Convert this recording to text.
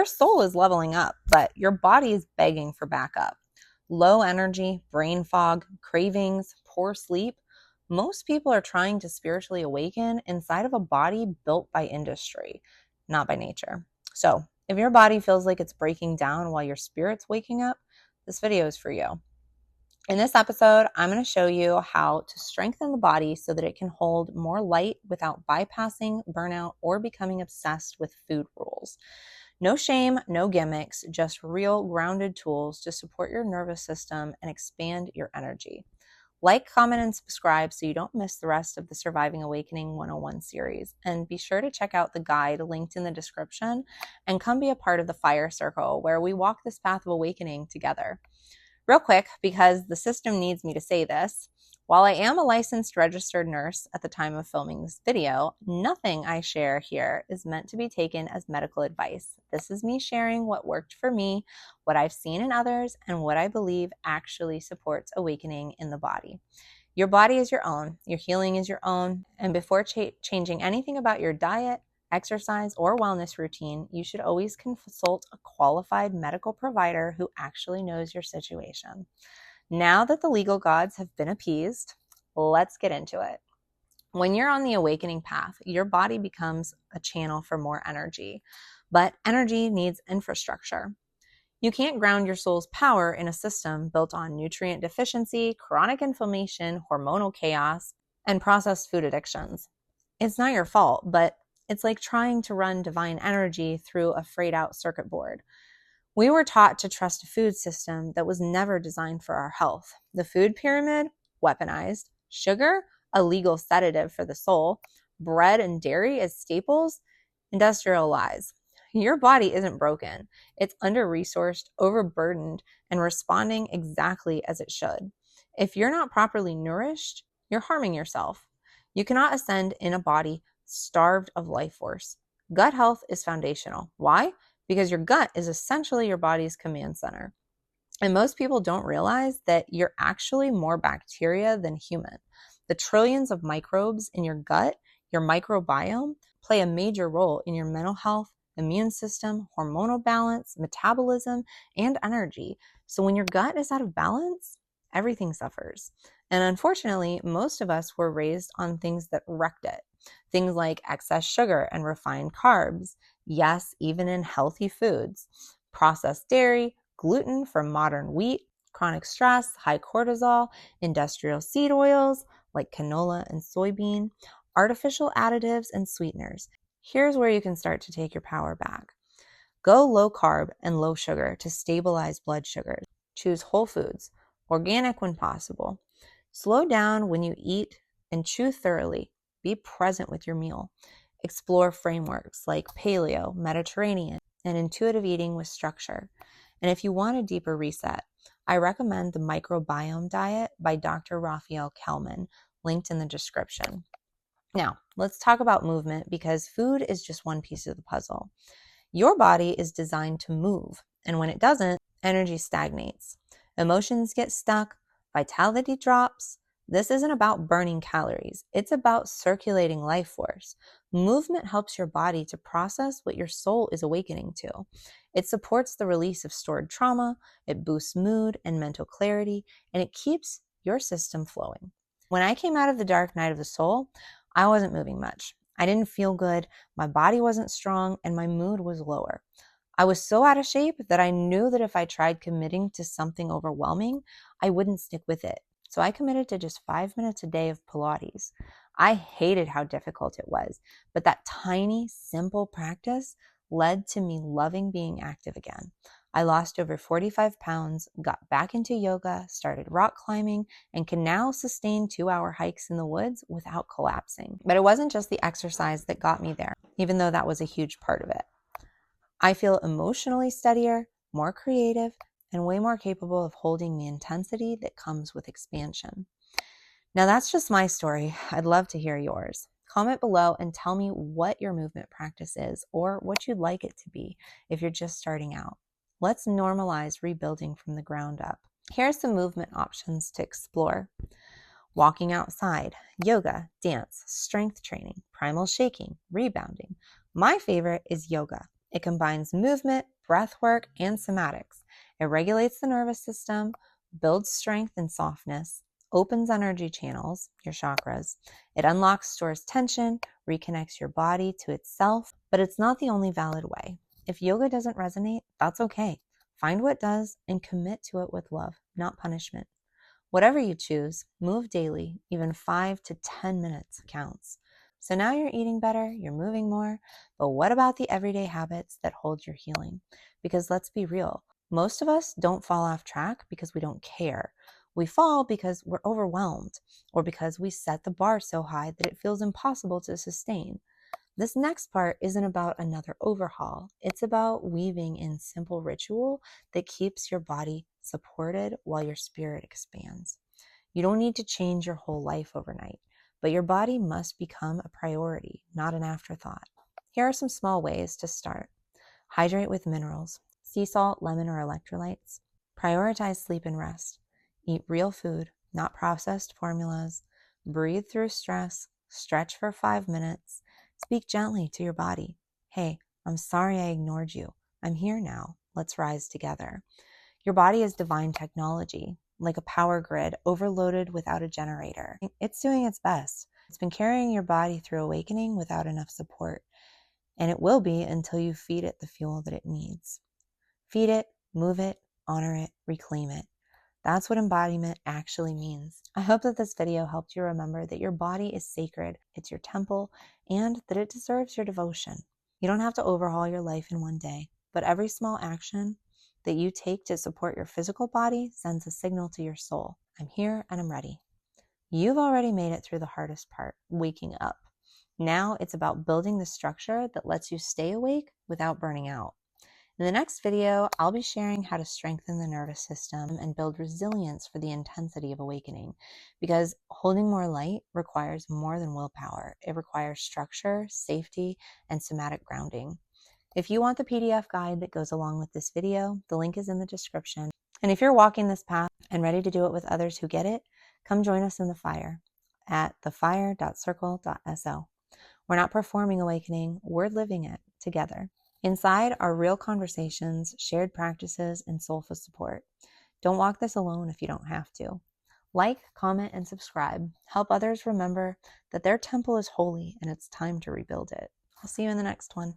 Your soul is leveling up, but your body is begging for backup. Low energy, brain fog, cravings, poor sleep. Most people are trying to spiritually awaken inside of a body built by industry, not by nature. So, if your body feels like it's breaking down while your spirit's waking up, this video is for you. In this episode, I'm going to show you how to strengthen the body so that it can hold more light without bypassing burnout or becoming obsessed with food rules. No shame, no gimmicks, just real grounded tools to support your nervous system and expand your energy. Like, comment, and subscribe so you don't miss the rest of the Surviving Awakening 101 series. And be sure to check out the guide linked in the description and come be a part of the Fire Circle, where we walk this path of awakening together. Real quick, because the system needs me to say this, while I am a licensed registered nurse at the time of filming this video, nothing I share here is meant to be taken as medical advice. This is me sharing what worked for me, what I've seen in others, and what I believe actually supports awakening in the body. Your body is your own, your healing is your own, and before changing anything about your diet, exercise, or wellness routine, you should always consult a qualified medical provider who actually knows your situation. Now that the legal gods have been appeased, let's get into it. When you're on the awakening path, your body becomes a channel for more energy, but energy needs infrastructure. You can't ground your soul's power in a system built on nutrient deficiency, chronic inflammation, hormonal chaos, and processed food addictions. It's not your fault, but it's like trying to run divine energy through a frayed out circuit board. We were taught to trust a food system that was never designed for our health. The food pyramid, weaponized. Sugar, a legal sedative for the soul. Bread and dairy as staples, industrial lies. Your body isn't broken. It's under-resourced, overburdened, and responding exactly as it should. If you're not properly nourished, you're harming yourself. You cannot ascend in a body starved of life force. Gut health is foundational. Why? Because your gut is essentially your body's command center. And most people don't realize that you're actually more bacteria than human. The trillions of microbes in your gut, your microbiome, play a major role in your mental health, immune system, hormonal balance, metabolism, and energy. So when your gut is out of balance, everything suffers. And unfortunately, most of us were raised on things that wrecked it. Things like excess sugar and refined carbs. Yes, even in healthy foods. Processed dairy, gluten from modern wheat, chronic stress, high cortisol, industrial seed oils like canola and soybean, artificial additives and sweeteners. Here's where you can start to take your power back. Go low carb and low sugar to stabilize blood sugars. Choose whole foods, organic when possible. Slow down when you eat and chew thoroughly. Be present with your meal. Explore frameworks like paleo, Mediterranean, and intuitive eating with structure. And if you want a deeper reset, I recommend the Microbiome Diet by Dr. Raphael Kelman, linked in the description. Now, let's talk about movement, because food is just one piece of the puzzle. Your body is designed to move, and when it doesn't, energy stagnates. Emotions get stuck, vitality drops. This isn't about burning calories. It's about circulating life force. Movement helps your body to process what your soul is awakening to. It supports the release of stored trauma, it boosts mood and mental clarity, and it keeps your system flowing. When I came out of the dark night of the soul, I wasn't moving much. I didn't feel good, my body wasn't strong, and my mood was lower. I was so out of shape that I knew that if I tried committing to something overwhelming, I wouldn't stick with it. So I committed to just 5 minutes a day of Pilates. I hated how difficult it was, but that tiny, simple practice led to me loving being active again. I lost over 45 pounds, got back into yoga, started rock climbing, and can now sustain 2-hour hikes in the woods without collapsing. But it wasn't just the exercise that got me there, even though that was a huge part of it. I feel emotionally steadier, more creative, and way more capable of holding the intensity that comes with expansion. Now that's just my story. I'd love to hear yours. Comment below and tell me what your movement practice is, or what you'd like it to be if you're just starting out. Let's normalize rebuilding from the ground up. Here are some movement options to explore. Walking outside, yoga, dance, strength training, primal shaking, rebounding. My favorite is yoga. It combines movement, breath work, and somatics. It regulates the nervous system, builds strength and softness, opens energy channels, your chakras. It unlocks, stores tension, reconnects your body to itself, but it's not the only valid way. If yoga doesn't resonate, that's okay. Find what does and commit to it with love, not punishment. Whatever you choose, move daily, even 5 to 10 minutes counts. So now you're eating better, you're moving more, but what about the everyday habits that hold your healing? Because let's be real, most of us don't fall off track because we don't care. We fall because we're overwhelmed or because we set the bar so high that it feels impossible to sustain. This next part isn't about another overhaul. It's about weaving in simple ritual that keeps your body supported while your spirit expands. You don't need to change your whole life overnight, but your body must become a priority, not an afterthought. Here are some small ways to start. Hydrate with minerals, sea salt, lemon, or electrolytes. Prioritize sleep and rest. Eat real food, not processed formulas. Breathe through stress. Stretch for 5 minutes. Speak gently to your body. Hey, I'm sorry I ignored you. I'm here now. Let's rise together. Your body is divine technology, like a power grid overloaded without a generator. It's doing its best. It's been carrying your body through awakening without enough support, and it will be until you feed it the fuel that it needs. Feed it, move it, honor it, reclaim it. That's what embodiment actually means. I hope that this video helped you remember that your body is sacred, it's your temple, and that it deserves your devotion. You don't have to overhaul your life in one day, but every small action that you take to support your physical body sends a signal to your soul. I'm here and I'm ready. You've already made it through the hardest part, waking up. Now it's about building the structure that lets you stay awake without burning out. In the next video, I'll be sharing how to strengthen the nervous system and build resilience for the intensity of awakening, because holding more light requires more than willpower. It requires structure, safety, and somatic grounding. If you want the PDF guide that goes along with this video, the link is in the description. And if you're walking this path and ready to do it with others who get it, come join us in the fire at thefire.circle.so. We're not performing awakening, we're living it together. Inside are real conversations, shared practices, and soulful support. Don't walk this alone if you don't have to. Like, comment, and subscribe. Help others remember that their temple is holy and it's time to rebuild it. I'll see you in the next one.